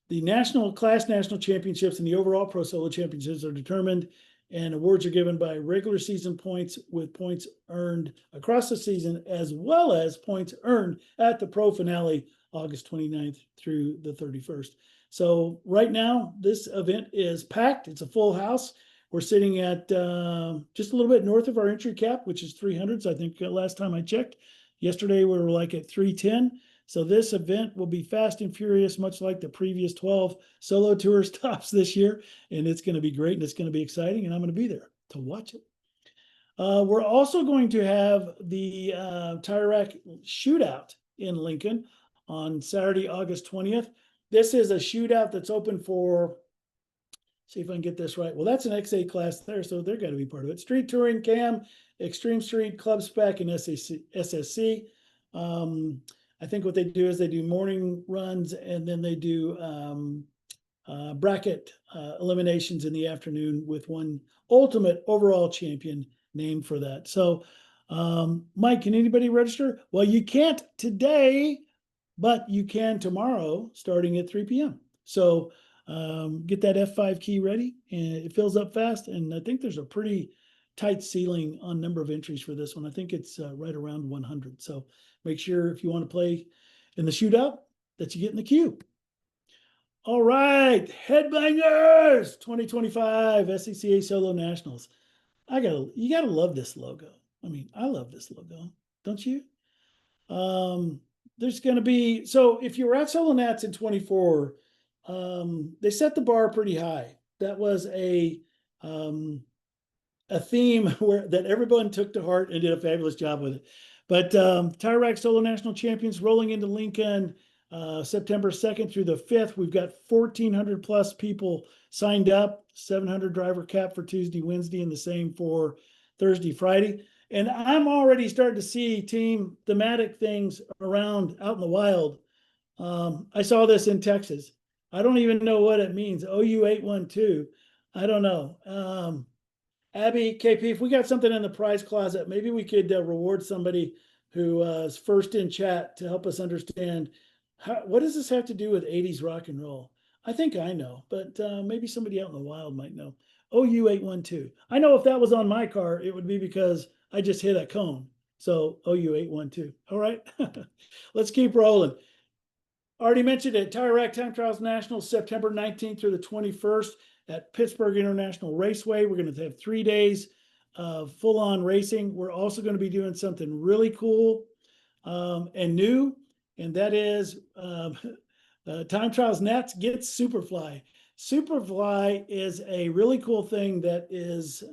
The national championships and the overall Pro Solo championships are determined, and awards are given by regular season points, with points earned across the season, as well as points earned at the pro finale, August 29th through the 31st. So right now, this event is packed. It's a full house. We're sitting at just a little bit north of our entry cap, which is 300s. I think last time I checked. Yesterday, we were like at 310. So this event will be fast and furious, much like the previous 12 solo tour stops this year. And it's going to be great, and it's going to be exciting, and I'm going to be there to watch it. We're also going to have the Tire Rack Shootout in Lincoln on Saturday, August 20th. This is a shootout that's open for, see if I can get this right. Well, that's an XA class there, so they're going to be part of it. Street Touring, CAM, Extreme Street, Club Spec, and SSC. I think what they do is they do morning runs, and then they do bracket eliminations in the afternoon with one ultimate overall champion named for that. So, Mike, can anybody register? Well, you can't today, but you can tomorrow starting at 3 p.m. So get that F5 key ready, and it fills up fast. And I think there's a pretty tight ceiling on number of entries for this one. I think it's right around 100. So make sure if you want to play in the shootout that you get in the queue. All right, Headbangers 2025 SCCA Solo Nationals. You gotta love this logo. I mean, I love this logo, don't you? There's going to be, so if you were at Solo Nats in 24, they set the bar pretty high. That was a theme that everyone took to heart and did a fabulous job with it. But Tire Rack Solo National Champions rolling into Lincoln September 2nd through the 5th. We've got 1,400 plus people signed up, 700 driver cap for Tuesday, Wednesday, and the same for Thursday, Friday. And I'm already starting to see team thematic things around out in the wild. I saw this in Texas. I don't even know what it means. OU 812. I don't know. Abby, KP, if we got something in the prize closet, maybe we could reward somebody who is first in chat to help us understand what does this have to do with 80s rock and roll? I think I know, but maybe somebody out in the wild might know. OU812. I know if that was on my car, it would be because I just hit a cone. So OU812. All right, let's keep rolling. Already mentioned it, Tire Rack Time Trials National, September 19th through the 21st at Pittsburgh International Raceway. We're going to have 3 days of full-on racing. We're also going to be doing something really cool and new, and that is Time Trials Nats gets Superfly. Superfly is a really cool thing that is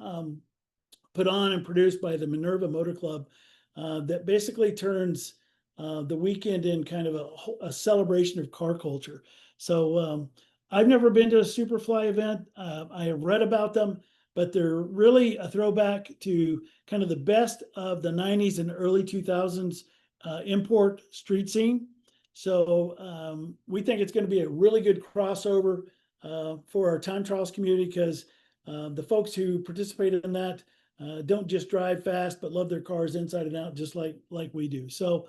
put on and produced by the Minerva Motor Club that basically turns the weekend in kind of a celebration of car culture. So I've never been to a Superfly event. I have read about them, but they're really a throwback to kind of the best of the 90s and early 2000s import street scene. So we think it's going to be a really good crossover for our time trials community because the folks who participated in that don't just drive fast, but love their cars inside and out, just like we do. So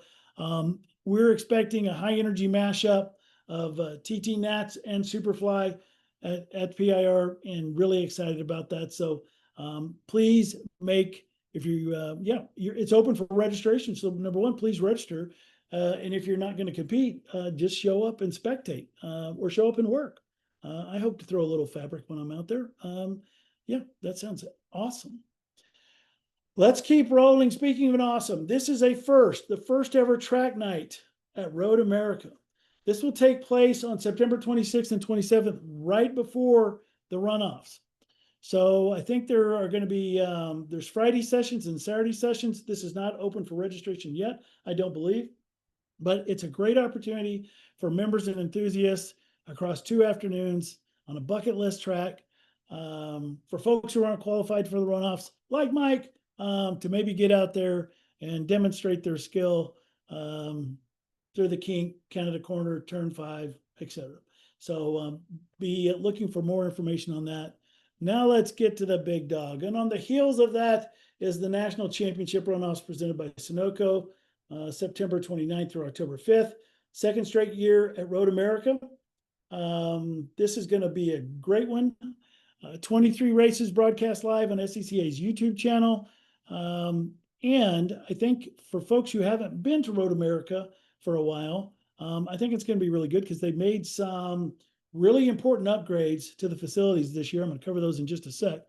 we're expecting a high energy mashup of TT Nats and Superfly at PIR, and really excited about that. So please make, if you, it's open for registration. So number one, please register. And if you're not going to compete, just show up and spectate or show up and work. I hope to throw a little fabric when I'm out there. Yeah, that sounds awesome. Let's keep rolling. Speaking of an awesome, this is the first ever track night at Road America. This will take place on September 26th and 27th, right before the runoffs. So I think there are going to be, there's Friday sessions and Saturday sessions. This is not open for registration yet, I don't believe, but it's a great opportunity for members and enthusiasts across 2 afternoons on a bucket list track for folks who aren't qualified for the runoffs, like Mike, to maybe get out there and demonstrate their skill through the kink, Canada Corner, Turn 5, etc. So be looking for more information on that. Now let's get to the big dog. And on the heels of that is the National Championship Runoffs presented by Sunoco, September 29th through October 5th. Second straight year at Road America. This is going to be a great one. 23 races broadcast live on SCCA's YouTube channel. And I think for folks who haven't been to Road America for a while, I think it's going to be really good because they've made some really important upgrades to the facilities this year. I'm going to cover those in just a sec.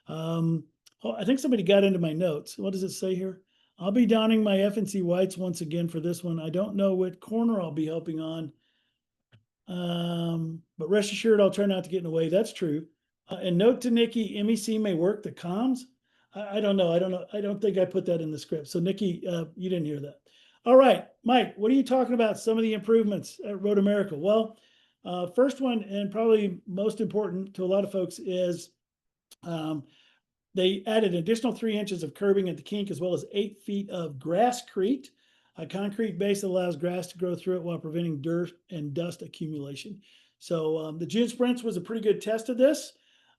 I think somebody got into my notes. What does it say here? I'll be donning my FNC whites once again for this one. I don't know what corner I'll be helping on. But rest assured, I'll try not to get in the way. That's true. And note to Nikki, MEC may work the comms. I don't know. I don't think I put that in the script. So Nikki, you didn't hear that. All right, Mike, what are you talking about? Some of the improvements at Road America. Well, first one, and probably most important to a lot of folks, is they added an additional 3 inches of curbing at the kink, as well as 8 feet of grasscrete, a concrete base that allows grass to grow through it while preventing dirt and dust accumulation. So the June Sprints was a pretty good test of this.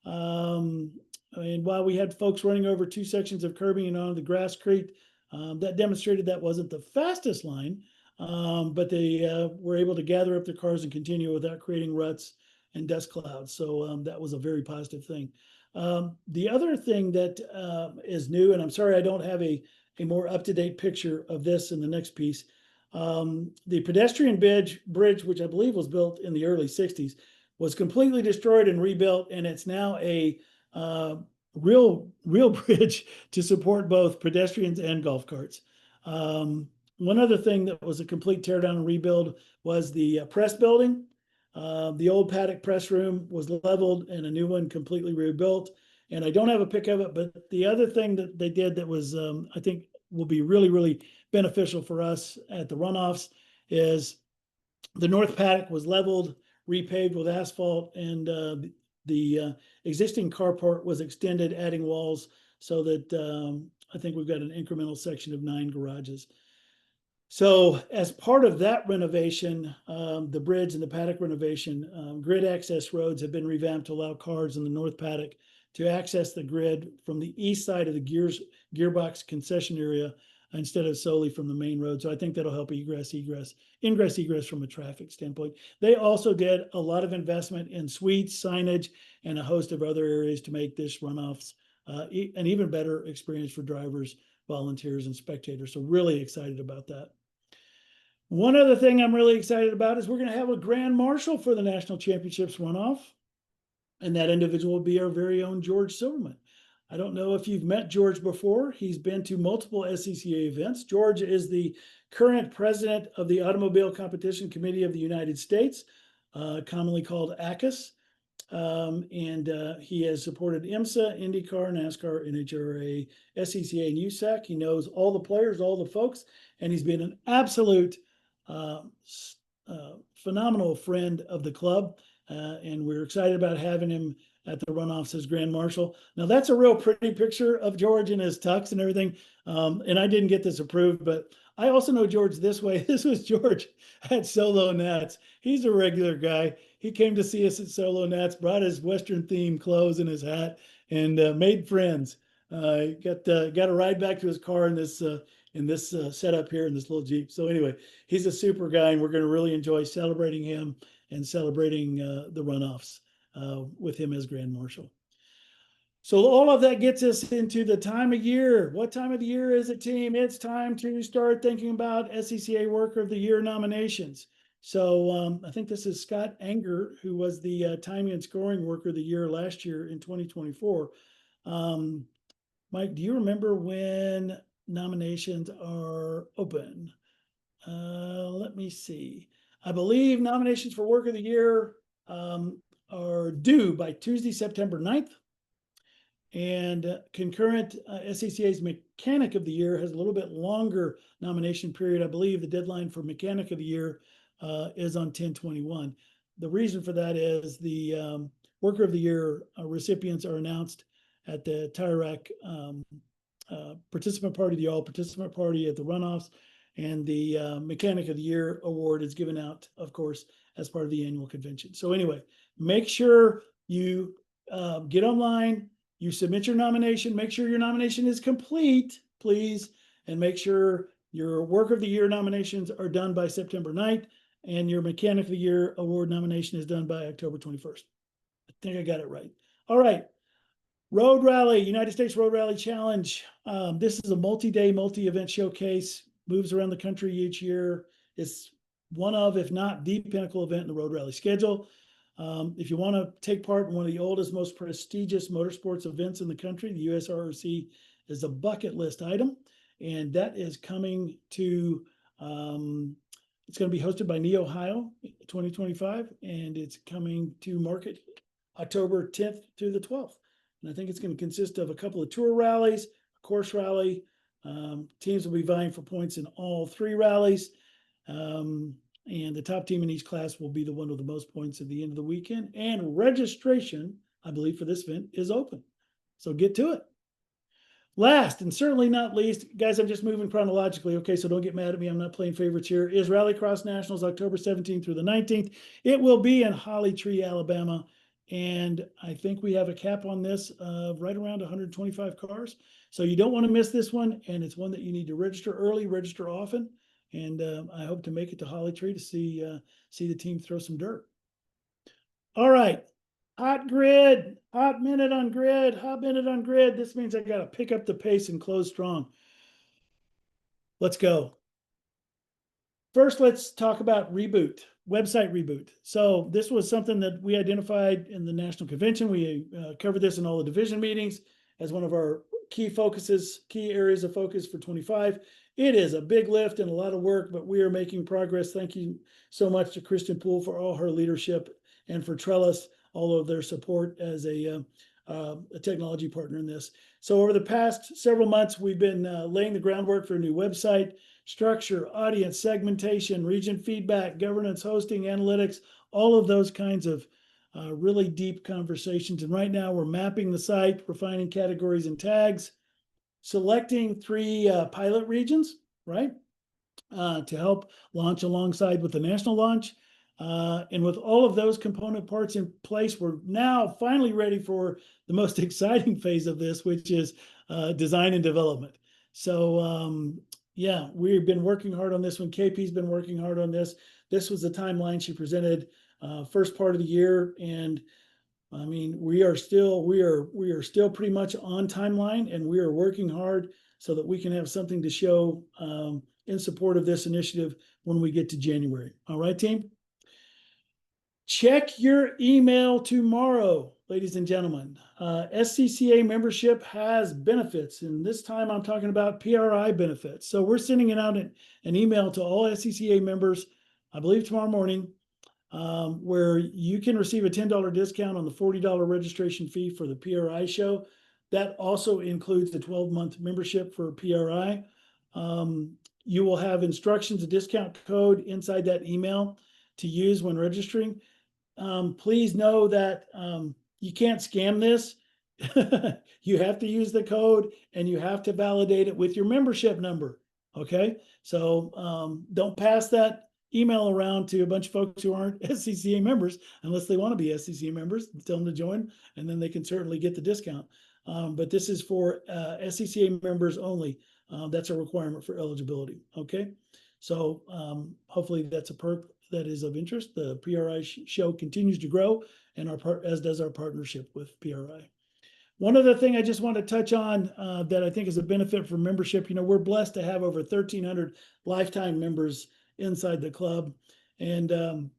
And while we had folks running over 2 sections of curbing and on the grasscrete, that demonstrated that wasn't the fastest line, but they were able to gather up their cars and continue without creating ruts and dust clouds. So that was a very positive thing. The other thing that is new, and I'm sorry I don't have a more up-to-date picture of this in the next piece, the pedestrian bridge, which I believe was built in the early 60s, was completely destroyed and rebuilt, and it's now a real bridge to support both pedestrians and golf carts. One other thing that was a complete teardown and rebuild was the press building. The old paddock press room was leveled and a new one completely rebuilt. And I don't have a pic of it, but the other thing that they did that was, I think will be really, really beneficial for us at the runoffs is the north paddock was leveled, repaved with asphalt, and the existing carport was extended, adding walls so that I think we've got an incremental section of 9 garages. So as part of that renovation, the bridge and the paddock renovation, grid access roads have been revamped to allow cars in the north paddock to access the grid from the east side of the gearbox concession area instead of solely from the main road. So I think that'll help ingress, egress from a traffic standpoint. They also did a lot of investment in suites, signage, and a host of other areas to make this runoffs an even better experience for drivers, volunteers, and spectators. So really excited about that. One other thing I'm really excited about is we're going to have a grand marshal for the national championships runoff. And that individual will be our very own George Silverman. I don't know if you've met George before. He's been to multiple SCCA events. George is the current president of the Automobile Competition Committee of the United States, commonly called ACUS. He has supported IMSA, IndyCar, NASCAR, NHRA, SCCA, and USAC. He knows all the players, all the folks, and he's been an absolute phenomenal friend of the club. And we're excited about having him at the runoffs as Grand Marshal. Now, that's a real pretty picture of George in his tux and everything. And I didn't get this approved, but I also know George this way. This was George at Solo Nats. He's a regular guy. He came to see us at Solo Nats, brought his Western themed clothes and his hat, and made friends. Got a ride back to his car in this setup here in this little Jeep. So anyway, he's a super guy, and we're going to really enjoy celebrating him and celebrating the runoffs with him as Grand Marshal. So all of that gets us into the time of year. What time of the year is it, team? It's time to start thinking about SCCA Worker of the Year nominations. So I think this is Scott Anger, who was the timing and scoring Worker of the Year last year in 2024. Mike, do you remember when nominations are open? Let me see. I believe nominations for Work of the Year are due by Tuesday, September 9th. And concurrent SCCA's Mechanic of the Year has a little bit longer nomination period. I believe the deadline for Mechanic of the Year is on 10/21. The reason for that is the Worker of the Year recipients are announced at the Tire Rack participant party, the all participant party at the runoffs. And the Mechanic of the Year award is given out, of course, as part of the annual convention. So anyway, make sure you get online, you submit your nomination, make sure your nomination is complete, please, and make sure your Work of the Year nominations are done by September 9th, and your Mechanic of the Year award nomination is done by October 21st. I think I got it right. All right. Road Rally, United States Road Rally Challenge. This is a multi-day, multi-event showcase. Moves around the country each year. It's one of, if not the pinnacle event in the road rally schedule. If you want to take part in one of the oldest, most prestigious motorsports events in the country, the USRC is a bucket list item. And that is coming to, it's going to be hosted by NE Ohio 2025. And it's coming to market October 10th through the 12th. And I think it's going to consist of a couple of tour rallies, a course rally. Teams will be vying for points in all three rallies. And the top team in each class will be the one with the most points at the end of the weekend. And registration, I believe, for this event is open. So get to it. Last and certainly not least, guys, I'm just moving chronologically. Okay, so don't get mad at me. I'm not playing favorites here. Is Rallycross Nationals October 17th through the 19th. It will be in Holly Tree, Alabama. And I think we have a cap on this of right around 125 cars. So you don't want to miss this one. And it's one that you need to register early, register often. And I hope to make it to Holly Tree to see the team throw some dirt. All right. Hot grid, hot minute on grid, hot minute on grid. This means I got to pick up the pace and close strong. Let's go. First, let's talk about reboot, website reboot. So this was something that we identified in the national convention. We covered this in all the division meetings as one of our key focuses, key areas of focus for 25. It is a big lift and a lot of work, but we are making progress. Thank you so much to Kristen Poole for all her leadership and for Trellis, all of their support as a technology partner in this. So over the past several months, we've been laying the groundwork for a new website, structure, audience segmentation, region feedback, governance, hosting, analytics, all of those kinds of really deep conversations. And right now we're mapping the site, refining categories and tags, selecting 3 pilot regions, right? To help launch alongside with the national launch. And with all of those component parts in place, we're now finally ready for the most exciting phase of this, which is design and development. So yeah, we've been working hard on this one. KP's been working hard on this. This was the timeline she presented first part of the year, and I mean, we are still pretty much on timeline, and we are working hard so that we can have something to show in support of this initiative when we get to January. All right, team? Check your email tomorrow, ladies and gentlemen. SCCA membership has benefits, and this time I'm talking about PRI benefits. So we're sending it out an email to all SCCA members, I believe tomorrow morning, where you can receive a $10 discount on the $40 registration fee for the PRI show. That also includes the 12-month membership for PRI. You will have instructions, a discount code inside that email to use when registering. Please know that you can't scam this. You have to use the code, and you have to validate it with your membership number. Okay, so don't pass that email around to a bunch of folks who aren't SCCA members unless they want to be SCCA members. Tell them to join, and then they can certainly get the discount. But this is for SCCA members only. That's a requirement for eligibility. Okay, so hopefully that's a perk that is of interest. The PRI show continues to grow, and as does our partnership with PRI. One other thing I just want to touch on that I think is a benefit for membership. You know, we're blessed to have over 1,300 lifetime members inside the club, and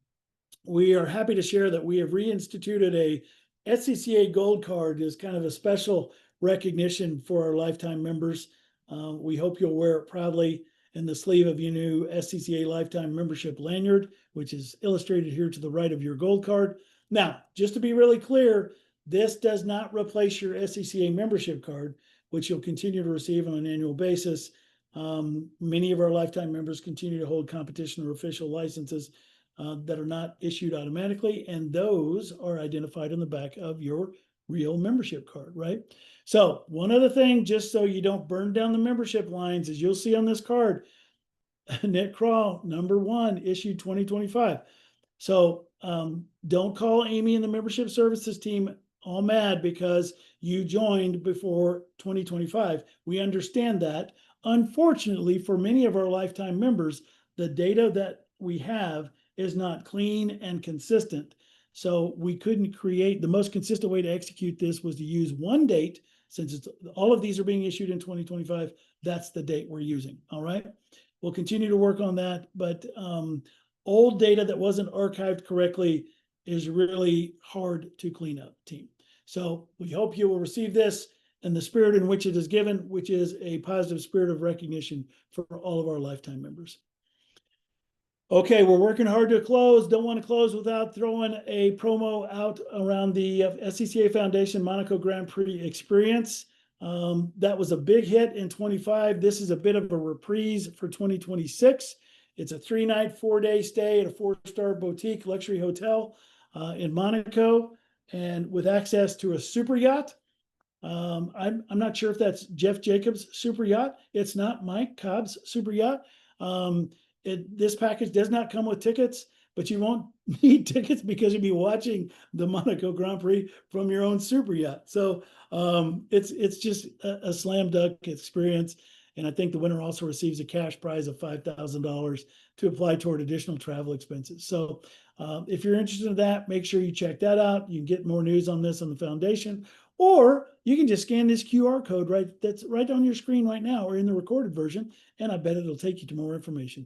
we are happy to share that we have reinstituted a SCCA Gold Card as kind of a special recognition for our lifetime members. We hope you'll wear it proudly in the sleeve of your new SCCA Lifetime Membership lanyard, which is illustrated here to the right of your Gold Card. Now, just to be really clear, this does not replace your SCCA membership card, which you'll continue to receive on an annual basis. Many of our lifetime members continue to hold competition or official licenses that are not issued automatically, and those are identified on the back of your real membership card, right? So one other thing, just so you don't burn down the membership lines, as you'll see on this card, Net Crawl #1 issued 2025. So don't call Amy and the membership services team all mad because you joined before 2025. We understand that. Unfortunately, for many of our lifetime members, the data that we have is not clean and consistent. So we couldn't create, the most consistent way to execute this was to use one date. Since all of these are being issued in 2025, that's the date we're using. All right. We'll continue to work on that, but old data that wasn't archived correctly is really hard to clean up, team. So we hope you will receive this in the spirit in which it is given, which is a positive spirit of recognition for all of our lifetime members. Okay, we're working hard to close. Don't want to close without throwing a promo out around the SCCA Foundation Monaco Grand Prix experience. That was a big hit in 25. This is a bit of a reprise for 2026. It's a 3-night, 4-day stay at a 4-star boutique luxury hotel in Monaco, and with access to a super yacht. I'm not sure if that's Jeff Jacobs' super yacht. It's not Mike Cobb's super yacht. This package does not come with tickets, but you won't need tickets because you'll be watching the Monaco Grand Prix from your own super yacht. So it's just a slam dunk experience. And I think the winner also receives a cash prize of $5,000 to apply toward additional travel expenses. So if you're interested in that, make sure you check that out. You can get more news on this on the foundation, or you can just scan this QR code that's right on your screen right now or in the recorded version, and I bet it'll take you to more information.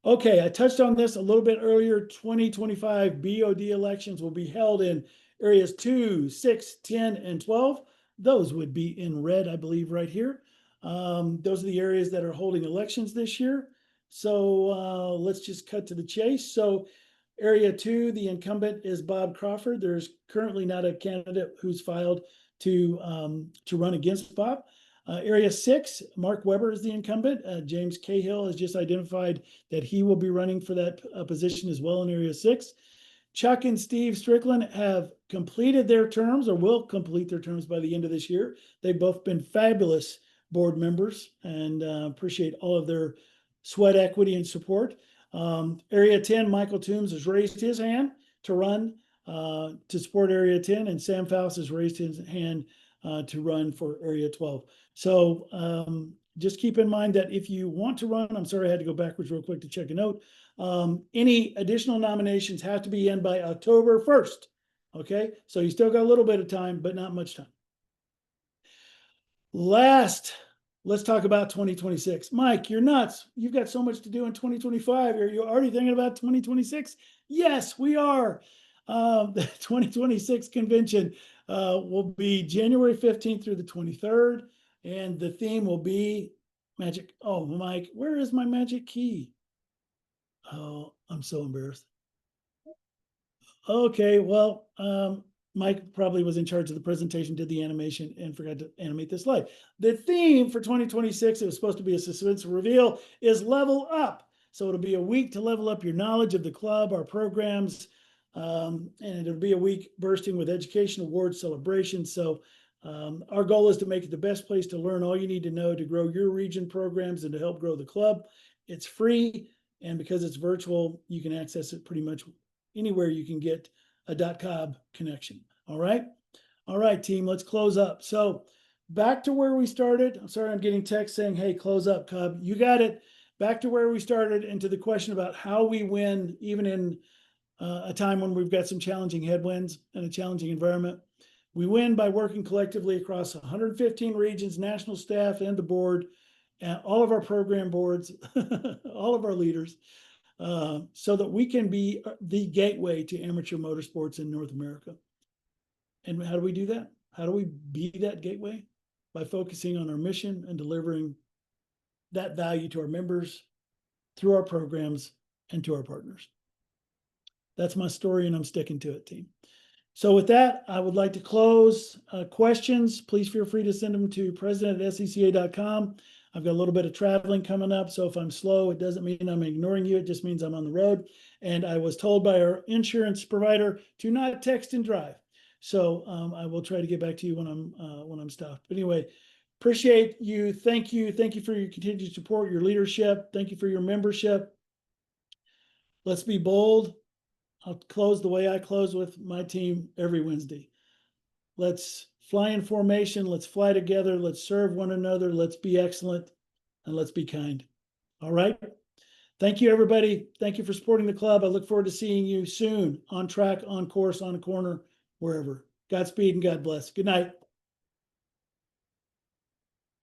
Okay, I touched on this a little bit earlier. 2025 BOD elections will be held in areas 2, 6, 10, and 12. Those would be in red, I believe, right here. Those are the areas that are holding elections this year. So let's just cut to the chase. So area 2, the incumbent is Bob Crawford. There's currently not a candidate who's filed to run against Bob. Area 6, Mark Weber is the incumbent. James Cahill has just identified that he will be running for that position as well in Area 6. Chuck and Steve Strickland have completed their terms, or will complete their terms by the end of this year. They've both been fabulous board members, and appreciate all of their sweat equity and support. Area 10, Michael Toombs has raised his hand to run to support Area 10, and Sam Faust has raised his hand to run for Area 12. So just keep in mind that if you want to run, I'm sorry I had to go backwards real quick to check a note. Any additional nominations have to be in by October 1st. Okay, so you still got a little bit of time, but not much time. Last, let's talk about 2026. Mike, you're nuts. You've got so much to do in 2025. Are you already thinking about 2026? Yes, we are. The 2026 convention will be January 15th through the 23rd. And the theme will be magic. Oh, Mike, where is my magic key? Oh, I'm so embarrassed. Okay, well, Mike probably was in charge of the presentation, did the animation, and forgot to animate this slide. The theme for 2026, it was supposed to be a suspense reveal, is level up. So it'll be a week to level up your knowledge of the club, our programs, and it'll be a week bursting with education, awards, celebrations. So our goal is to make it the best place to learn all you need to know to grow your region programs and to help grow the club. It's free, and because it's virtual, you can access it pretty much anywhere you can get a .cob connection. All right, team, let's close up. So back to where we started. I'm sorry, I'm getting text saying, hey, close up, Cobb. You got it. Back to where we started and to the question about how we win, even in a time when we've got some challenging headwinds and a challenging environment. We win by working collectively across 115 regions, national staff, and the board, and all of our program boards, all of our leaders, so that we can be the gateway to amateur motorsports in North America. And how do we do that? How do we be that gateway? By focusing on our mission and delivering that value to our members through our programs and to our partners. That's my story, and I'm sticking to it, team. So with that, I would like to close. Questions, please feel free to send them to president@secca.com. I've got a little bit of traveling coming up, so if I'm slow, it doesn't mean I'm ignoring you. It just means I'm on the road. And I was told by our insurance provider to not text and drive. So I will try to get back to you when I'm stopped. But anyway, appreciate you. Thank you. Thank you for your continued support, your leadership. Thank you for your membership. Let's be bold. I'll close the way I close with my team every Wednesday. Let's fly in formation. Let's fly together. Let's serve one another. Let's be excellent, and let's be kind. All right. Thank you, everybody. Thank you for supporting the club. I look forward to seeing you soon on track, on course, on a corner, wherever. Godspeed and God bless. Good night.